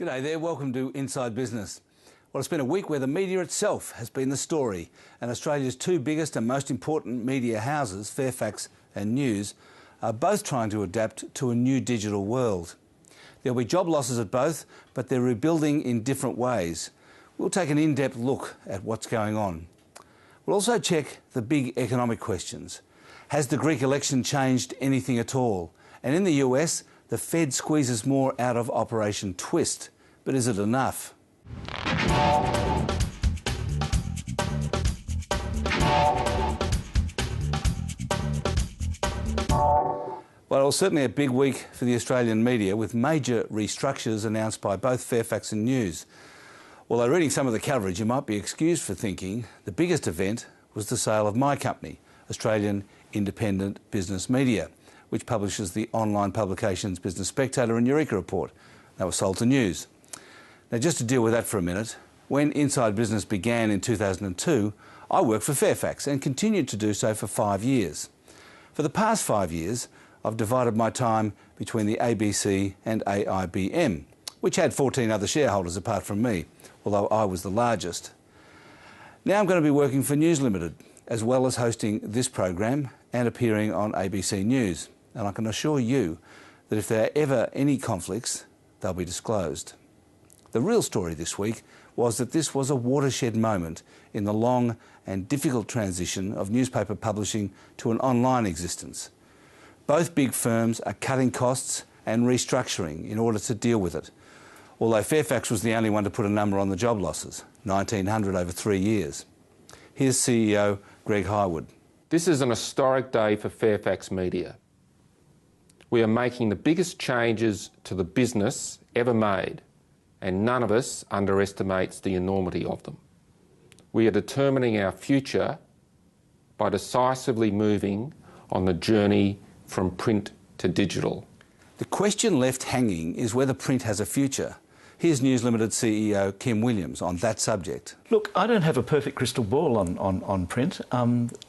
G'day there, welcome to Inside Business. Well, it's been a week where the media itself has been the story, and Australia's two biggest and most important media houses, Fairfax and News, are both trying to adapt to a new digital world. There'll be job losses at both, but they're rebuilding in different ways. We'll take an in-depth look at what's going on. We'll also check the big economic questions. Has the Greek election changed anything at all? And in the US, the Fed squeezes more out of Operation Twist. But is it enough? Well, it was certainly a big week for the Australian media, with major restructures announced by both Fairfax and News. Although reading some of the coverage, you might be excused for thinking the biggest event was the sale of my company, Australian Independent Business Media, which publishes the online publications Business Spectator and Eureka Report. That was sold to News. Now, just to deal with that for a minute, when Inside Business began in 2002, I worked for Fairfax and continued to do so for 5 years. For the past 5 years, I've divided my time between the ABC and AIBM, which had 14 other shareholders apart from me, although I was the largest. Now I'm going to be working for News Ltd, as well as hosting this program and appearing on ABC News. And I can assure you that if there are ever any conflicts, they'll be disclosed. The real story this week was that this was a watershed moment in the long and difficult transition of newspaper publishing to an online existence. Both big firms are cutting costs and restructuring in order to deal with it, although Fairfax was the only one to put a number on the job losses, 1,900 over 3 years. Here's CEO Greg Hywood. This is an historic day for Fairfax Media. We are making the biggest changes to the business ever made, and none of us underestimates the enormity of them. We are determining our future by decisively moving on the journey from print to digital. The question left hanging is whether print has a future. Here's News Ltd CEO Kim Williams on that subject. Look, I don't have a perfect crystal ball on print.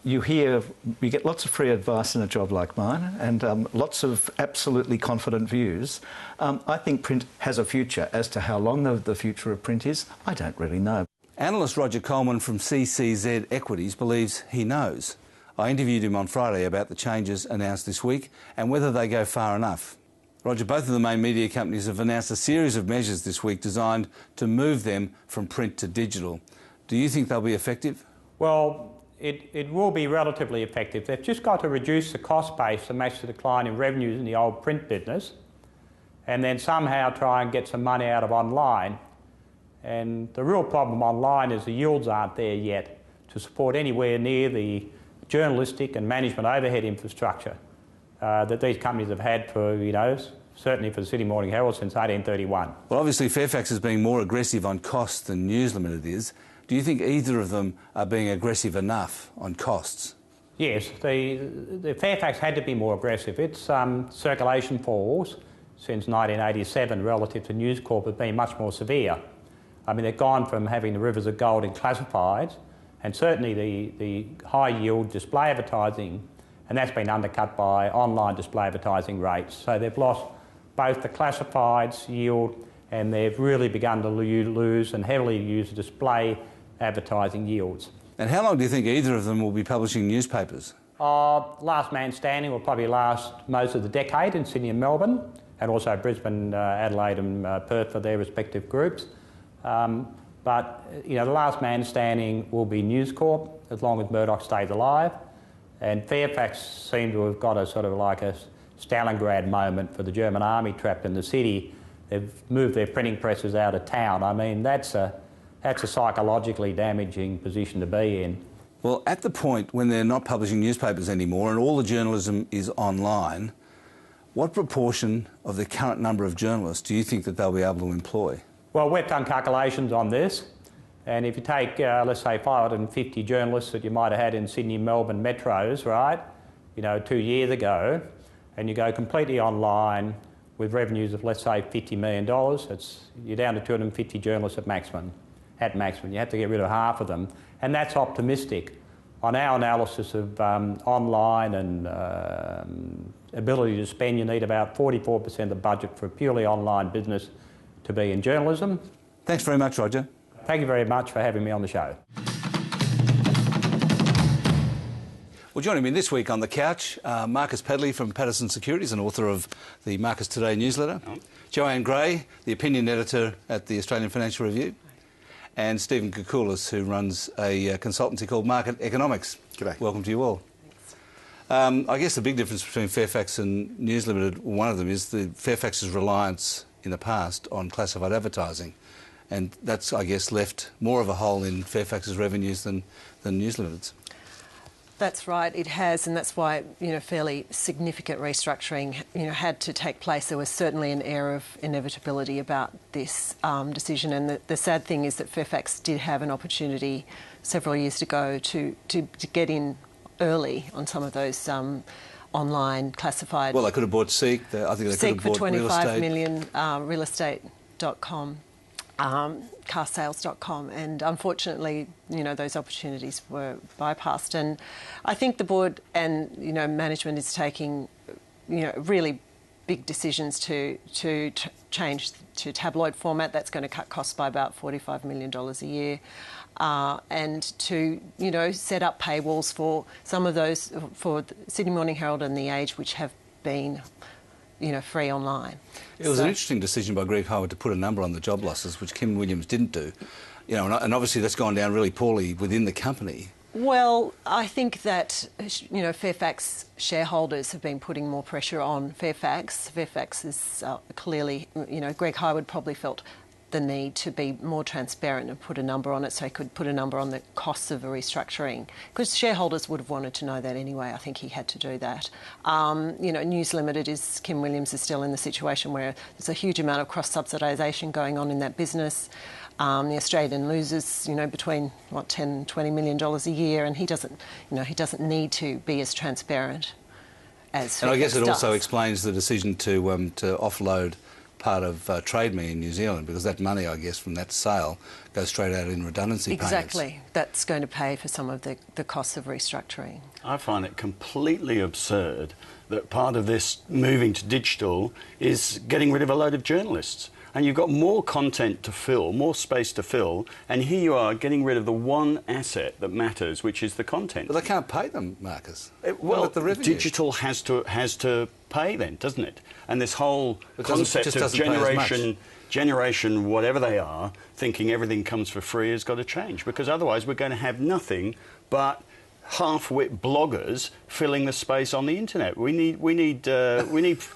You get lots of free advice in a job like mine, and lots of absolutely confident views. I think print has a future. As to how long the future of print is, I don't really know. Analyst Roger Colman from CCZ Equities believes he knows. I interviewed him on Friday about the changes announced this week and whether they go far enough. Roger, both of the main media companies have announced a series of measures this week designed to move them from print to digital. Do you think they'll be effective? Well, it will be relatively effective. They've just got to reduce the cost base to match the decline in revenues in the old print business, and then somehow try and get some money out of online. And the real problem online is the yields aren't there yet to support anywhere near the journalistic and management overhead infrastructure that these companies have had for, certainly for the Sydney Morning Herald since 1831. Well, obviously Fairfax is being more aggressive on costs than News Ltd is. Do you think either of them are being aggressive enough on costs? Yes, the Fairfax had to be more aggressive. Its circulation falls since 1987 relative to News Corp have been much more severe. I mean, they've gone from having the rivers of gold in classifieds, and certainly the high yield display advertising, and that's been undercut by online display advertising rates. So they've lost both the classifieds yield, and they've really begun to lose and heavily use display advertising yields. And how long do you think either of them will be publishing newspapers? Last man standing will probably last most of the decade in Sydney and Melbourne, and also Brisbane, Adelaide and Perth for their respective groups. But the last man standing will be News Corp as long as Murdoch stays alive. And Fairfax seem to have got a sort of like a Stalingrad moment for the German army trapped in the city. They've moved their printing presses out of town. I mean, that's a psychologically damaging position to be in. Well, at the point when they're not publishing newspapers anymore and all the journalism is online, what proportion of the current number of journalists do you think that they'll be able to employ? Well, we've done calculations on this, and if you take, let's say, 550 journalists that you might have had in Sydney and Melbourne metros, right, 2 years ago, and you go completely online with revenues of, let's say, $50 million, you're down to 250 journalists at maximum. You have to get rid of half of them, and that's optimistic. On our analysis of online and ability to spend, you need about 44% of the budget for a purely online business to be in journalism. Thanks very much, Roger. Thank you very much for having me on the show. Well, joining me this week on the couch, Marcus Padley from Patterson Securities and author of the Marcus Today newsletter. Joanne Gray, the opinion editor at the Australian Financial Review. And Stephen Koukoulas, who runs a consultancy called Market Economics. G'day. Welcome to you all. I guess the big difference between Fairfax and News Ltd, one of them is Fairfax's reliance in the past on classified advertising. And that's, I guess, left more of a hole in Fairfax's revenues than News Ltd's. That's right, it has, and that's why, fairly significant restructuring, had to take place. There was certainly an air of inevitability about this decision, and the sad thing is that Fairfax did have an opportunity several years ago to get in early on some of those online classified... Well, they could have bought Seek. I think they Seek could have bought Real Estate. for $25 million, realestate.com. carsales.com, and unfortunately, those opportunities were bypassed. And I think the board and management is taking, really big decisions to change to tabloid format. That's going to cut costs by about $45 million a year, and to set up paywalls for some of those for the Sydney Morning Herald and The Age, which have been free online. It was an interesting decision by Greg Howard to put a number on the job losses, which Kim Williams didn't do. And obviously that's gone down really poorly within the company. Well, I think that, Fairfax shareholders have been putting more pressure on Fairfax. Fairfax is clearly, Greg Howard probably felt the need to be more transparent and put a number on it, so he could put a number on the costs of a restructuring, because shareholders would have wanted to know that anyway. I think he had to do that. News Ltd Kim Williams is still in the situation where there's a huge amount of cross-subsidisation going on in that business. The Australian loses, between $10 and $20 million a year, and he doesn't need to be as transparent as Fairfax And I guess it does. also explains the decision to offload part of Trade Me in New Zealand, because that money, I guess, from that sale goes straight out in redundancy payments. Exactly. That's going to pay for some of the costs of restructuring. I find it completely absurd that part of this moving to digital is getting rid of a load of journalists. And you've got more content to fill, more space to fill, and here you are getting rid of the one asset that matters, which is the content. But they can't pay them, Marcus. Well, the revenue. digital has to pay then, doesn't it? And this whole concept of generation, whatever they are, thinking everything comes for free has got to change, because otherwise we're going to have nothing but half-wit bloggers filling the space on the internet. We need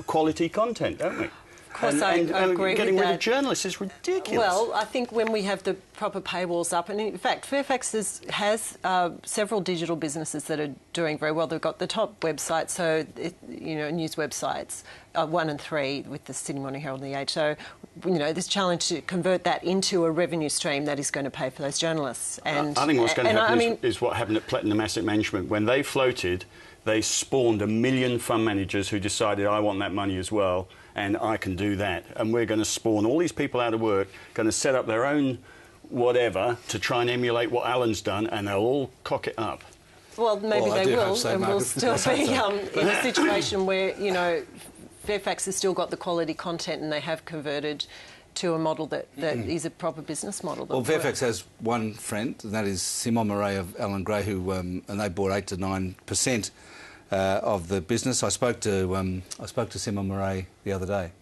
quality content, don't we? Of course, I agree with getting rid that. of journalists is ridiculous. Well, I think when we have the proper paywalls up, and in fact, Fairfax has several digital businesses that are doing very well. They've got the top websites, so news websites, 1 and 3 with the Sydney Morning Herald and The Age. So, this challenge to convert that into a revenue stream that is going to pay for those journalists. And I think what's going to happen is what happened at Platinum Asset Management. When they floated, they spawned 1 million fund managers who decided, I want that money as well, and I can do that. And we're going to spawn all these people out of work, going to set up their own whatever to try and emulate what Alan's done, and they'll all cock it up. Well, maybe they will, so, and we'll Marcus. still be in a situation where, Fairfax has still got the quality content, and they have converted to a model that is a proper business model. Well, Fairfax has one friend, and that is Simon Murray of Alan Gray, who and they bought 8 to 9% of the business. I spoke to Simon Murray the other day.